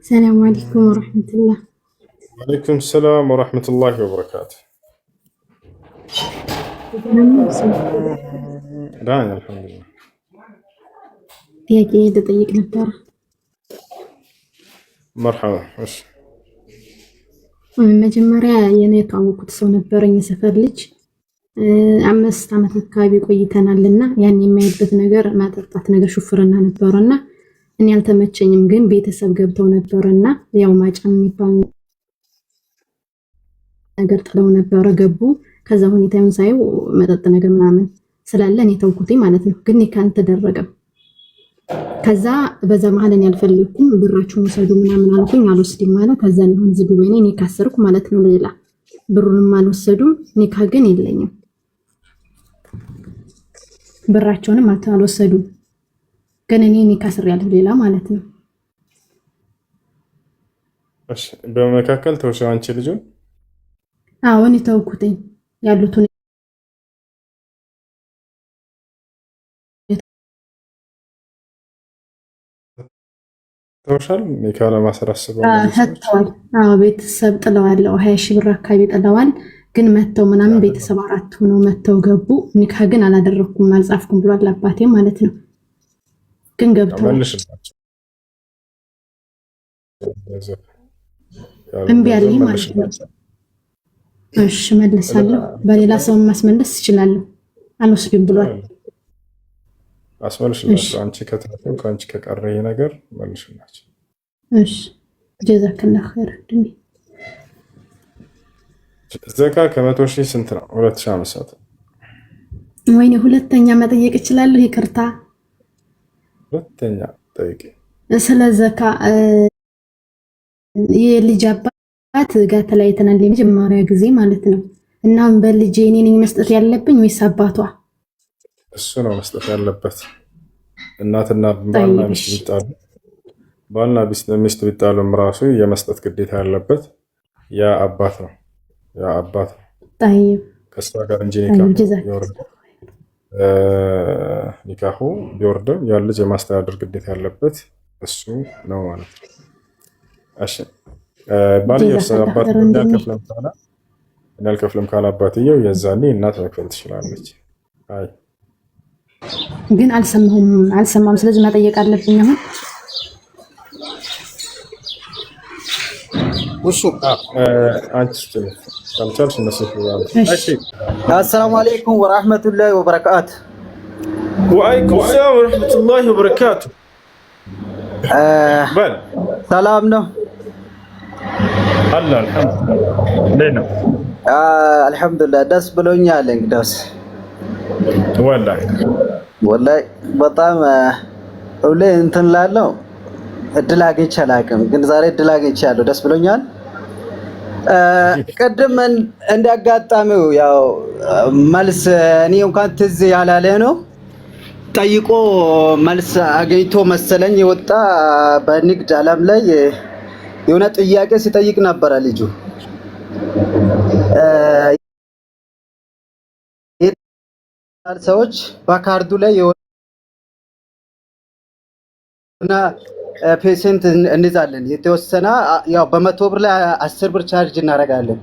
السلام عليكم ورحمة الله. وعليكم السلام ورحمة الله وبركاته. داعي الحمد لله. ጥያቄ ልጠይቅ ነበር። مرحبا. እሺ መጀመሪያ የኔ የተዋወቁት ሰው ነበረኝ የሰፈር ልጅ 5 ዓመት አካባቢ ቆይተናልና ያን የሚያይበት ነገር ማጠጣት ነገር ሹፍርና ነበርና እኔ አልተመቸኝም፣ ግን ቤተሰብ ገብተው ነበርና ያው ማጫም የሚባል ነገር ጥለው ነበር ገቡ። ከዛ ሁኔታውን ሳይው መጠጥ ነገር ምናምን ስላለ እኔ ተውኩትኝ ማለት ነው። ግን ካን ተደረገም ከዛ በዛ መሀል እኔ አልፈልኩም ብራችሁን ወሰዱ ምናምን አልኩኝ፣ አልወስድም ማለት ከዛ ነው ዝም ብሎ እኔ ካሰርኩ ማለት ነው። ሌላ ብሩንም አልወሰዱም፣ ኒካ ግን የለኝም፣ ብራቸውንም አልወሰዱም፣ ግን እኔ ኒካ ስር ያለው ሌላ ማለት ነው። እሺ በመካከል ተውሻው አንቺ ልጁን አሁን ተውኩትኝ ያሉትን ተውሻል ኒካ ለማሰራስበው ተተዋል። አዎ ቤተሰብ ጥለዋል፣ 20 ሺህ ብር አካባቢ ጥለዋል። ግን መተው ምናምን ቤተሰብ 4 ሆነው መተው ገቡ። ኒካ ግን አላደረኩም አልጻፍኩም ብሏል አባቴ ማለት ነው። ግን ገብተው እምቢ አለኝ ማለት ነው። እሺ መልሳለሁ፣ በሌላ ሰው ማስመለስ እችላለሁ፣ አልወስድም ብሏል። አስመልሽላችሁ አንቺ ከተፈው ከአንቺ ከቀረ ይሄ ነገር መልሽላችሁ። እሺ ጀዛከላህ ኸይር። ዘካ ከ100 ሺህ ስንት ነው? 2500። ወይኔ ሁለተኛ መጠየቅ እችላለሁ? ይቅርታ ሁለተኛ ጠይቂ። ስለ ዘካ የልጅ አባት ጋር ተለያይተናል የመጀመሪያ ጊዜ ማለት ነው። እና በልጄ እኔ ነኝ መስጠት ያለብኝ ወይስ አባቷ? እሱ ነው መስጠት ያለበት። እናትና ባልና ሚስት ቢጣሉ ባልና ሚስት ቢጣሉም ራሱ የመስጠት ግዴታ ያለበት ያ አባት ነው። ያ አባት ነው ከእሷ ጋር እንጂ ኒካሁ ቢወርድም ያ ልጅ የማስተዳደር ግዴታ ያለበት እሱ ነው ማለት ነው። እሺ ባልየው አባት እንዳልከፍልም ካለ አባትየው የዛኔ እናት መክፈል ትችላለች። አይ ግን አልሰማም። ስለዚህ መጠየቅ አለብኝ አሁን ወሱ አንቺ ካልቻልሽ እነሱ እሺ። አሰላሙ አለይኩም ወራህመቱላሂ ወበረካቱ። ወአለይኩም ሰላም ወራህመቱላሂ ወበረካቱ። ሰላም ነው አላ አልሐምዱሊላህ ነው። አልሐምዱሊላህ ደስ ብሎኛል። እንግዲያውስ ወላሂ በጣም ሁሌ እንትን ላለው እድል አግኝቼ አላውቅም፣ ግን ዛሬ እድል አግኝቻለሁ። ደስ ብሎኛል። ቅድም እንዳጋጣሚው ያው መልስ እኔ እንኳን ትዝ ያላለ ነው ጠይቆ መልስ አግኝቶ መሰለኝ የወጣ በንግድ ዓለም ላይ የሆነ ጥያቄ ሲጠይቅ ነበረ ልጁ። ሰዎች በካርዱ ላይ የሆነ ፔርሰንት እንይዛለን የተወሰነ ያው በ100 ብር ላይ 10 ብር ቻርጅ እናደርጋለን፣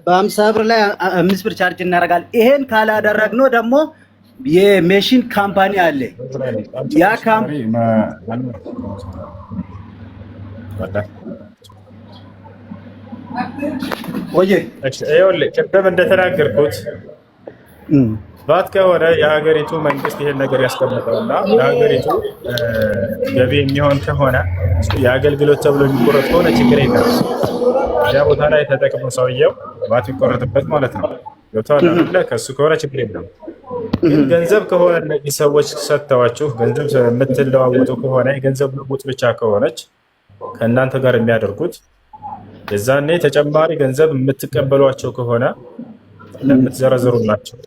በ50 ብር ላይ 5 ብር ቻርጅ እናደርጋለን። ይሄን ካላደረግነው ደግሞ የሜሽን ካምፓኒ አለ። ያ ካምፓኒ ወይዬ ቅድም እንደተናገርኩት ባት ከሆነ የሀገሪቱ መንግስት ይሄን ነገር ያስቀምጠውና ለሀገሪቱ ገቢ የሚሆን ከሆነ የአገልግሎት ተብሎ የሚቆረጥ ከሆነ ችግር የለም። ያ ቦታ ላይ ተጠቅሞ ሰውየው ባት ይቆረጥበት ማለት ነው። ገብቶሃል አይደለ? ከሱ ከሆነ ችግር የለም። ግን ገንዘብ ከሆነ እነዚህ ሰዎች ሰጥተዋችሁ ገንዘብ የምትለዋወጡ ከሆነ የገንዘብ ልውውጥ ብቻ ከሆነች ከእናንተ ጋር የሚያደርጉት የዛኔ ተጨማሪ ገንዘብ የምትቀበሏቸው ከሆነ ለምትዘረዝሩላቸው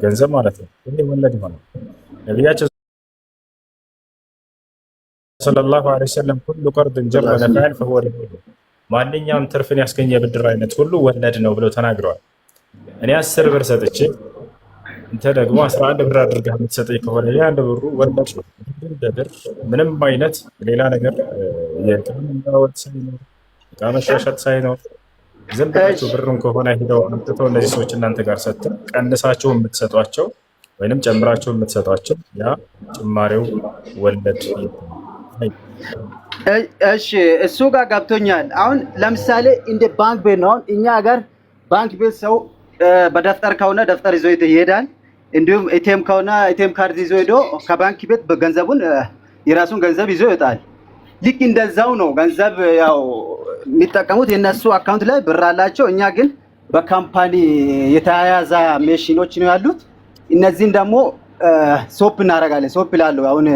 ገንዘብ ማለት ነው ወለድ ይሆናል። ነቢያችን ሰለላሁ ዐለይሂ ወሰለም ኩሉ ቀርድን ጀረ ነፍዐን ፈሁወ ሪባ፣ ማንኛውም ትርፍን ያስገኘ ብድር አይነት ሁሉ ወለድ ነው ብለው ተናግረዋል። እኔ 10 ብር ሰጥቼ አንተ ደግሞ 11 ብር አድርገህ የምትሰጠኝ ከሆነ ያን ብሩ ወለድ ነው። ብር ምንም አይነት ሌላ ነገር የጥምናወጥ ሳይኖር ዕቃ መሻሻጥ ሳይኖር ዝም ብላችሁ ብሩን ከሆነ ሄደው አምጥተው እነዚህ ሰዎች እናንተ ጋር ሰጥተው ቀንሳችሁ የምትሰጧቸው ወይንም ጨምራችሁ የምትሰጧቸው ያ ጭማሬው ወለድ። እሺ እሱ ጋር ገብቶኛል። አሁን ለምሳሌ እንደ ባንክ ቤት ነው። እኛ ሀገር ባንክ ቤት ሰው በደፍተር ከሆነ ደፍተር ይዞ ይሄዳል። እንዲሁም ኤቲኤም ከሆነ ኤቲኤም ካርድ ይዞ ሄዶ ከባንክ ቤት በገንዘቡን የራሱን ገንዘብ ይዞ ይወጣል። ልክ እንደዛው ነው። ገንዘብ ያው የሚጠቀሙት የነሱ አካውንት ላይ ብር አላቸው። እኛ ግን በካምፓኒ የተያያዘ ሜሽኖች ነው ያሉት። እነዚህን ደግሞ ሶፕ እናደርጋለን። ሶፕ ይላሉ። አሁን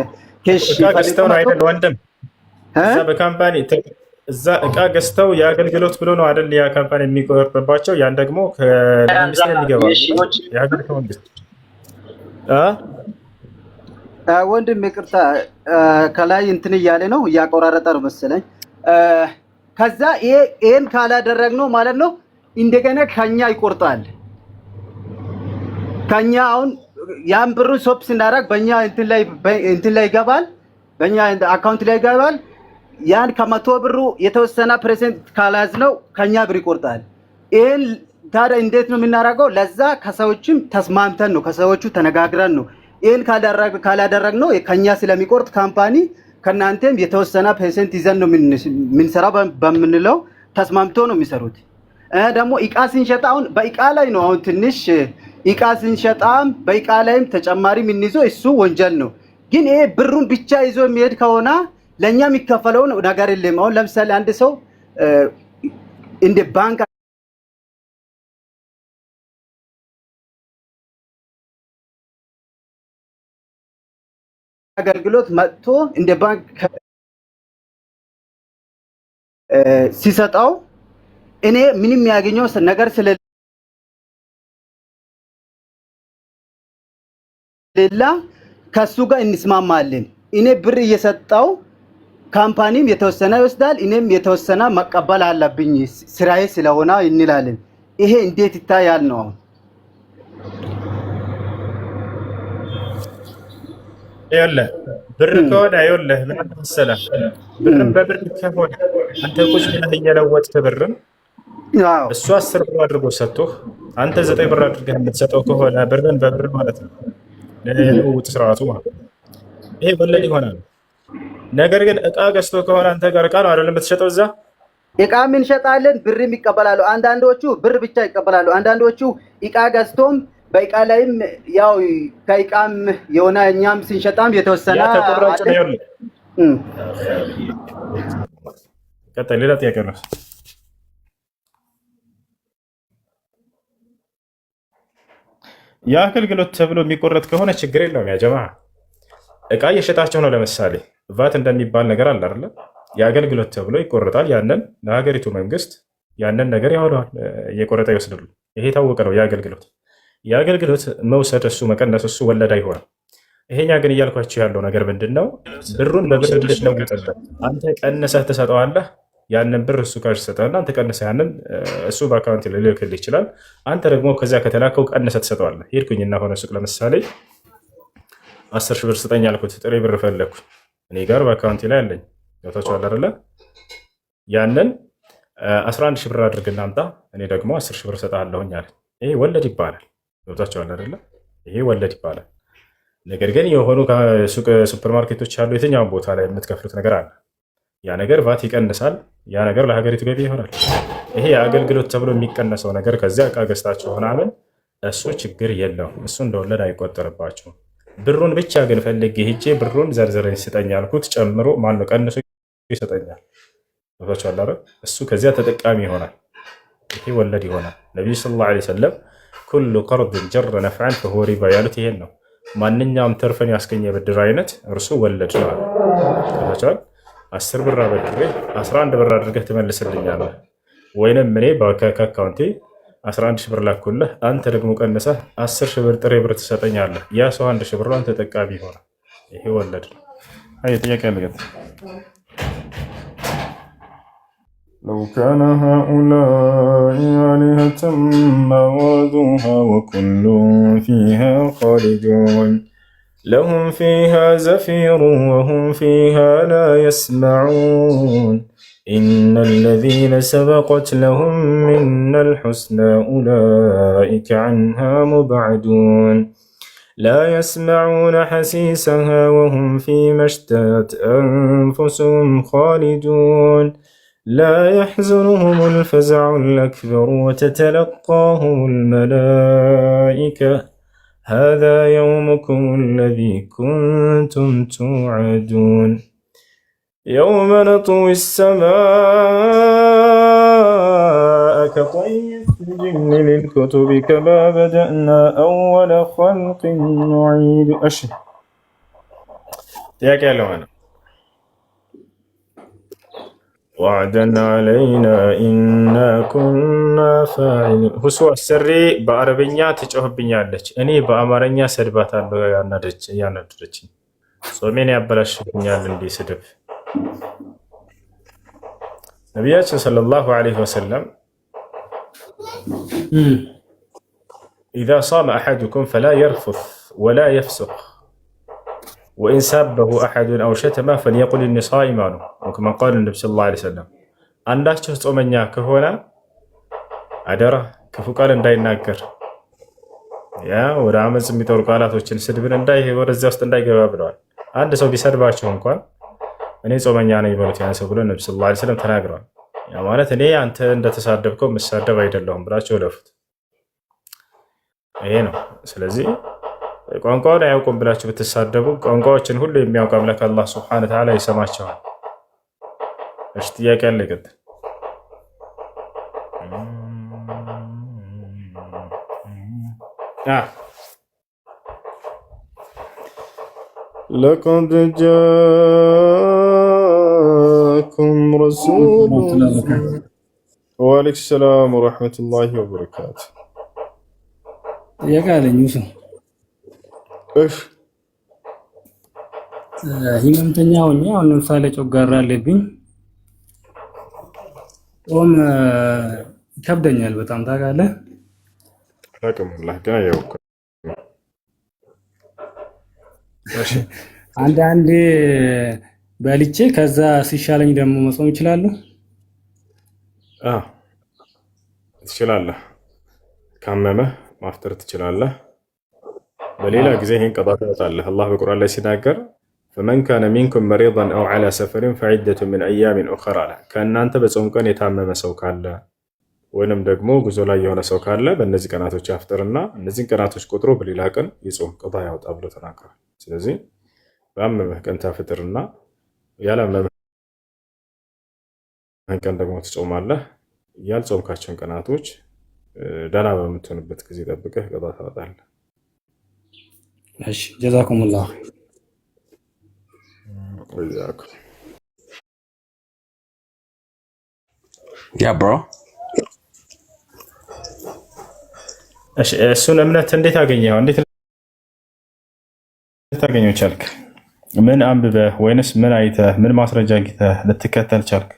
ኬሽ ገዝተው ነው አይደል ወንድም? እዛ በካምፓኒ እዛ እቃ ገዝተው የአገልግሎት ብሎ ነው አይደል ያ ካምፓኒ የሚቆርጥባቸው። ያን ደግሞ ከመንግስት ላይ የሚገባ የሀገር ከመንግስት ወንድም ይቅርታ ከላይ እንትን እያለ ነው እያቆራረጠ ነው መሰለኝ። ከዛ ይሄን ካላደረግነው ማለት ነው እንደገና ከኛ ይቆርጣል። ከኛ አሁን ያን ብሩ ሶፕ ስናደርግ በእኛ እንትን ላይ ይገባል፣ በእኛ አካውንት ላይ ይገባል። ያን ከመቶ ብሩ የተወሰነ ፐርሰንት ካላዝነው ከኛ ብር ይቆርጣል። ይሄን ታዲያ እንዴት ነው የምናደርገው? ለዛ ከሰዎችም ተስማምተን ነው ከሰዎቹ ተነጋግረን ነው። ይሄን ካላደረግነው ከኛ ስለሚቆርጥ ካምፓኒ ከናንተም የተወሰነ ፐርሰንት ይዘን ነው የምንሰራው በምንለው ተስማምቶ ነው የሚሰሩት። ደግሞ እቃ ስንሸጣ አሁን በእቃ ላይ ነው። አሁን ትንሽ እቃ ስንሸጣም በእቃ ላይም ተጨማሪ የምንይዘው እሱ ወንጀል ነው። ግን ይሄ ብሩን ብቻ ይዞ የሚሄድ ከሆነ ለኛ የሚከፈለው ነገር የለም። አሁን ለምሳሌ አንድ ሰው እንደ ባንክ አገልግሎት መጥቶ እንደ ባንክ ሲሰጣው እኔ ምንም ያገኘው ነገር ስለሌላ ከሱ ጋር እንስማማለን። እኔ ብር እየሰጣው ካምፓኒም የተወሰነ ይወስዳል፣ እኔም የተወሰነ መቀበል አለብኝ ስራዬ ስለሆነ እንላለን። ይሄ እንዴት ይታያል ነው? ይኸውልህ ብር ከሆነ ይኸውልህ ምን መሰለህ፣ ብርም በብር ከሆነ አንተ ቁጭ ብለህ እየለወጥክ ብርም እሱ 10 ብር አድርጎ ሰጥቶህ አንተ 9 ብር አድርገህ የምትሰጠው ከሆነ ብርን በብር ማለት ነው ለልውውጥ ስርዓቱ ማለት ነው። ይሄ ወለድ ይሆናል። ነገር ግን እቃ ገዝቶ ከሆነ አንተ ጋር እቃ ነው አይደለም የምትሸጠው። እዛ እቃ ምን እንሸጣለን፣ ብርም ይቀበላሉ። አንዳንዶቹ ብር ብቻ ይቀበላሉ። አንዳንዶቹ እቃ ገዝቶም በእቃ ላይም ያው ከእቃም የሆነ እኛም ስንሸጣም የተወሰነ ተቆራጭ ነው ያለው። ቀጣይ ሌላ ጥያቄ ነው። የአገልግሎት ተብሎ የሚቆረጥ ከሆነ ችግር የለውም። ያ ጀማ እቃ እየሸጣቸው ነው። ለምሳሌ ቫት እንደሚባል ነገር አለ አይደለ? የአገልግሎት ተብሎ ይቆረጣል። ያንን ለሀገሪቱ መንግስት ያንን ነገር ያውለዋል፣ እየቆረጠ ይወስዳሉ። ይሄ የታወቀ ነው። የአገልግሎት መውሰድ እሱ መቀነስ እሱ ወለድ አይሆንም። ይሄኛ ግን እያልኳቸው ያለው ነገር ምንድን ነው? ብሩን በብር እንድትለውጥለት አንተ ቀንሰህ ትሰጠዋለህ። ያንን ብር እሱ ካሽ ሰጠህና አንተ ቀንሰህ ያንን እሱ በአካውንት ላይ ሊልክልህ ይችላል። አንተ ደግሞ ከዚያ ከተላከው ቀንሰህ ትሰጠዋለህ። ሄድኩኝና ሆነ ሱቅ ለምሳሌ 10 ሺህ ብር ስጠኝ አልኩት። ጥሬ ብር ፈለግኩኝ። እኔ ጋር በአካውንቴ ላይ አለኝ። ገብታችኋል አይደለ? ያንን 11 ሺህ ብር አድርግና አምጣ፣ እኔ ደግሞ 10 ሺህ ብር እሰጥሃለሁኝ አለ። ይሄ ወለድ ይባላል። ገብታችኋል አይደለ? ይሄ ወለድ ይባላል። ነገር ግን የሆኑ ሱፐርማርኬቶች ያሉ የትኛውን ቦታ ላይ የምትከፍሉት ነገር አለ። ያ ነገር ቫት ይቀንሳል። ያ ነገር ለሀገሪቱ ገቢ ይሆናል። ይሄ የአገልግሎት ተብሎ የሚቀነሰው ነገር ከዚያ እቃ ገዝታችሁ ምናምን እሱ ችግር የለውም። እሱ እንደወለድ አይቆጠርባቸውም። ብሩን ብቻ ግን ፈልጌ ሄጄ ብሩን ዘርዝረኝ ስጠኝ አልኩት፣ ጨምሮ ማነው ቀንሶ ይሰጠኛል። እሱ ከዚያ ተጠቃሚ ይሆናል። ይሄ ወለድ ይሆናል። ነቢዩ ሰለላሁ ዐለይሂ ወሰለም ኩሉ ቀርድን ጀረ ነፍዐን ፈሁወ ሪባ ያሉት ይሄን ነው። ማንኛውም ትርፍን ያስገኘ ብድር አይነት እርሱ ወለድ ነው። 10 ብር አበድሬ 11 ብር አድርገህ ትመልስልኛለህ፣ ወይንም እኔ ከአካውንቴ 11 ሺህ ብር ላኩልህ፣ አንተ ደግሞ ቀንሰህ 10 ሺህ ብር ጥሬ ብር ትሰጠኛለህ። ያ ሰው 1 ሺህ ብሯን ተጠቃሚ ይሆናል። ይሄ ወለድ ነው። አይ ጥያቄ ያለበት لو كان هؤلاء آلهة ما وردوها وكل فيها خالدون لهم فيها زفير وهم فيها لا يسمعون إن الذين سبقت لهم منا الحسنى أولئك عنها مبعدون لا يسمعون حسيسها وهم فيما اشتهت أنفسهم خالدون لا يحزنهم الفزع الأكبر وتتلقاهم الملائكة هذا يومكم الذي كنتم توعدون يوم نطوي السماء كطي السجل للكتب كما بدأنا أول خلق نعيد يا كلمة وعدا علينا إنا كنا فاعلين هو السري بعربية تجهبني عليك أني بأمرني سربات الله يا ندرج صومين يبلش بنيا لندي سدب نبياتنا صلى الله عليه وسلم إذا صام أحدكم فلا يرفث ولا يفسق وإن سابه أحد أو شتمه فليقل إني صائم وكما قال النبي صلى الله عليه وسلم አንዳችሁ ጾመኛ ከሆነ አደራ ክፉ ቃል እንዳይናገር ያ ወደ አመጽ የሚጠሩ ቃላቶችን ስድብን ወደዚያ ውስጥ እንዳይገባ ብለዋል። አንድ ሰው ቢሰድባቸው እንኳን እኔ ጾመኛ ነኝ በሉት ያን ሰው ብሎ ነብዩ ሰለላሁ ዐለይሂ ወሰለም ተናግረዋል። ያ ማለት እኔ አንተ እንደተሳደብከው መሳደብ አይደለሁም ብላችሁ ለፉት። ይሄ ነው። ስለዚህ ቋንቋውን አያውቁም ብላችሁ ብትሳደቡ ቋንቋዎችን ሁሉ የሚያውቅ አምላክ አላህ ሱብሓነሁ ወተዓላ ይሰማቸዋል። እሺ ጥያቄ አለ ይቀጥል። لقد جاءكم رسول وعليكم السلام ورحمة الله وبركاته يا قال يوسف ايش ህመምተኛ ሆኜ አሁን ለምሳሌ ጮጋራ አለብኝ ጾም ይከብደኛል በጣም ታውቃለህ። ታውቃለህ ግን ያውቅ እሺ አንዳንዴ በልቼ ከዛ ሲሻለኝ ደግሞ መጾም ይችላል። ትችላለህ። ካመመህ ማፍጠር ትችላለህ። በሌላ ጊዜ ይሄን ቀጣ ታወጣለህ። አላህ በቁርአን ላይ ሲናገር فمن كان منكم مريضا أو على سفر فعدة من أيام أخرى ከእናንተ በጾም ቀን የታመመ ሰው ካለ ወይንም ደግሞ ጉዞ ላይ የሆነ ሰው ካለ በእነዚህ ቀናቶች ያፍጥርና እነዚህን ቀናቶች ቆጥሮ በሌላ ቀን የጾም ቀጣ ያወጣ ብሎ ተናግሯል። ስለዚህ በአመመህ ቀን ታፍጥርና ያላመመህ ቀን ደግሞ ትጾማለህ። ያልጾምካቸውን ቀናቶች ደህና በምትሆንበት ጊዜ ጠብቀህ ቀጣ ታወጣለህ። እሺ ጀዛኩሙላህ ወያኩም ያ ብሮ እሱን እምነት እንዴት አገኘኸው? እንዴት ልታገኘው ቻልክ? ምን አንብበህ ወይንስ ምን አይተህ ምን ማስረጃ አግኝተህ ልትከተል ቻልክ?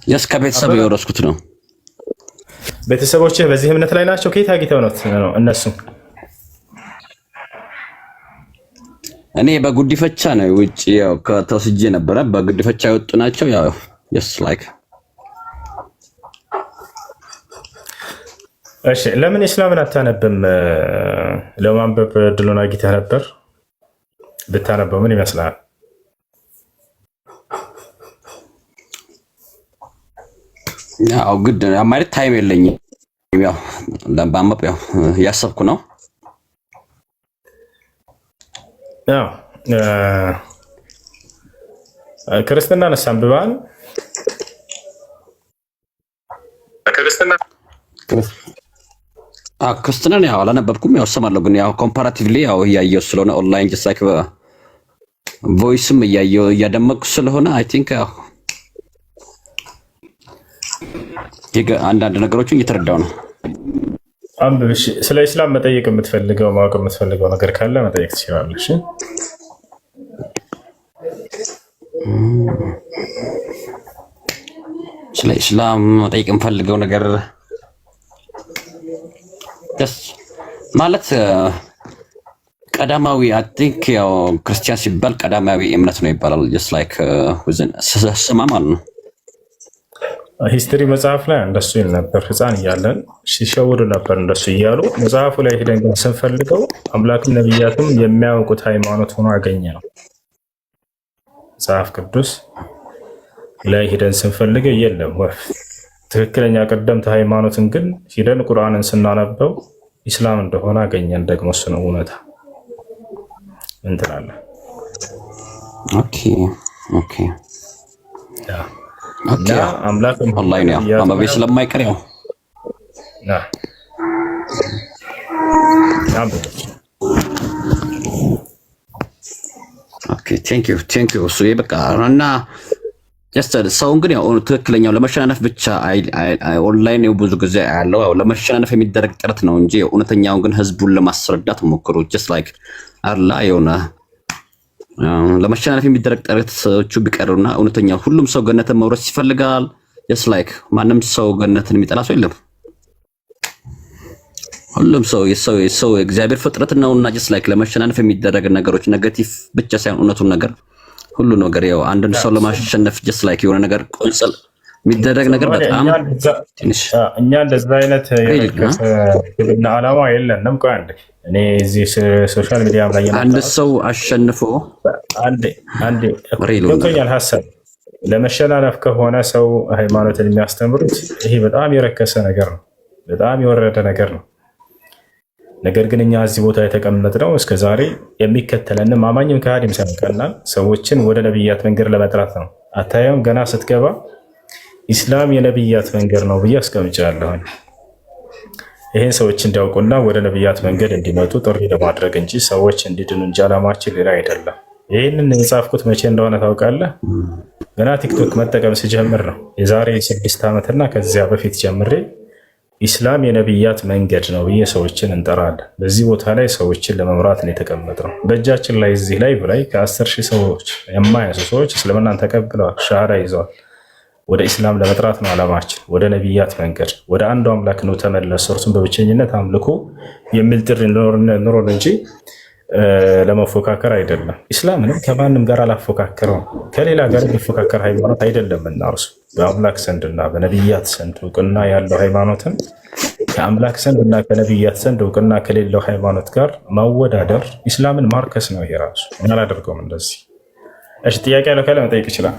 የስ ከቤተሰብ የወረስኩት ነው። ቤተሰቦችህ በዚህ እምነት ላይ ናቸው? ከየት አግኝተው ነው እነሱ? እኔ በጉዲፈቻ ነው ውጪ ያው ከተወስጄ ነበረ። በጉዲፈቻ የወጡ ናቸው። ያው yes like እሺ ለምን እስላምን አታነብም? ለማንበብ እድሉን አግኝተህ ነበር። ብታነበው ምን ይመስላል? ያው ግድ ማለት ታይም የለኝም። ያው ለማንበብ ያው ያሰብኩ ነው። ያው ክርስትና አንብበሃል? ክርስትናን ያው አላነበብኩም። ያው እሰማለሁ ግን ያው ኮምፓራቲቭሊ ያው እያየሁ ስለሆነ ኦንላይን just like ቮይስም እያየሁ እያደመቅኩ ስለሆነ አይ ቲንክ ያው አንዳንድ ነገሮችን እየተረዳሁ ነው። አንብብ። ስለ ኢስላም መጠየቅ የምትፈልገው ማወቅ የምትፈልገው ነገር ካለ መጠየቅ ትችላለሽ። ስለ ኢስላም መጠየቅ የምፈልገው ነገር ማለት ቀዳማዊ አይ ቲንክ ያው ክርስቲያን ሲባል ቀዳማዊ እምነት ነው ይባላል። just like ስማ ማለት ነው። ሂስትሪ መጽሐፍ ላይ እንደሱ ይል ነበር። ህፃን እያለን ሲሸውዱ ነበር እንደሱ እያሉ። መጽሐፉ ላይ ሄደን ግን ስንፈልገው አምላክም ነቢያትም የሚያውቁት ሃይማኖት ሆኖ አገኘ ነው። መጽሐፍ ቅዱስ ላይ ሄደን ስንፈልገው የለም ወፍ። ትክክለኛ ቀደምት ሃይማኖትን ግን ሄደን ቁርአንን ስናነበው ኢስላም እንደሆነ አገኘን። ደግሞ እሱ ነው እውነታ። ምን ትላለህ? ኦኬ አምላክ ኦንላይን ያው አማቤ ስለማይቀር ያው ኦኬ ቴንክ ዩ እሱ በቃ እና ሰውን ግን ያው ትክክለኛው ለመሸናነፍ ብቻ ኦንላይን ነው ብዙ ጊዜ ያለው ያው ለመሸናነፍ የሚደረግ ጥረት ነው እንጂ እውነተኛውን ግን ህዝቡን ለማስረዳት ሞክሩ። just like አላ የሆነ ለመሸናነፍ የሚደረግ ጥረቶቹ ቢቀሩና እውነተኛው ሁሉም ሰው ገነትን መውረስ ይፈልጋል። just like ማንም ሰው ገነትን የሚጠላ ሰው የለም። ሁሉም ሰው የሰው እግዚአብሔር ፍጥረት ነውና just like ለመሸናነፍ የሚደረግ ነገሮች ኔጌቲቭ ብቻ ሳይሆን እውነቱን ነገር ሁሉ ነገር ያው አንድን ሰው ለማሸነፍ just like የሆነ ነገር ቆንጽል የሚደረግ ነገር በጣም ትንሽ እኛ እንደዛ አይነት የግብና ዓላማ የለንም። ቆይ አንዴ እኔ እዚህ ሶሻል ሚዲያ ላይ አንድ ሰው አሸንፎ አንዴ ገብቶኛል ሐሳብ ለመሸናነፍ ከሆነ ሰው ሃይማኖትን የሚያስተምሩት ይሄ በጣም የረከሰ ነገር ነው፣ በጣም የወረደ ነገር ነው። ነገር ግን እኛ እዚህ ቦታ የተቀመጥነው እስከዛሬ የሚከተለንም አማኝም ከሃዲም ሳይቀርና ሰዎችን ወደ ነብያት መንገድ ለመጥራት ነው። አታየውም? ገና ስትገባ ኢስላም የነብያት መንገድ ነው ብዬ አስቀምጫለሁ። ይሄን ሰዎች እንዲያውቁና ወደ ነብያት መንገድ እንዲመጡ ጥሪ ለማድረግ እንጂ ሰዎች እንዲድኑ እንጂ ዓላማችን ሌላ አይደለም። ይህንን የጻፍኩት መቼ እንደሆነ ታውቃለህ? ገና ቲክቶክ መጠቀም ሲጀምር ነው። የዛሬ 6 ዓመትና ከዚያ በፊት ጀምሬ ኢስላም የነብያት መንገድ ነው ብዬ ሰዎችን እንጠራለን። በዚህ ቦታ ላይ ሰዎችን ለመምራት ነው የተቀመጥነው። በእጃችን ላይ እዚህ ላይ ብላይ ከ10,000 ሰዎች የማያንሱ ሰዎች እስልምናን ተቀብለዋል፣ ሻሃዳ ይዘዋል። ወደ ኢስላም ለመጥራት ነው ዓላማችን። ወደ ነብያት መንገድ፣ ወደ አንዱ አምላክ ነው ተመለሱ፣ እርሱን በብቸኝነት አምልኮ የሚል ጥሪ ኖሮን እንጂ ለመፎካከር አይደለም። ኢስላምንም ከማንም ጋር አላፎካከረው፣ ከሌላ ጋር የሚፎካከር ሃይማኖት አይደለም። እና እርሱ በአምላክ ዘንድና በነብያት ዘንድ እውቅና ያለው ሃይማኖትን ከአምላክ ዘንድና ከነብያት ዘንድ እውቅና ከሌለው ሃይማኖት ጋር ማወዳደር ኢስላምን ማርከስ ነው። ይሄ ራሱ አላደርገውም እንደዚህ። እሺ ጥያቄ ያለው ካለ መጠየቅ ይችላል።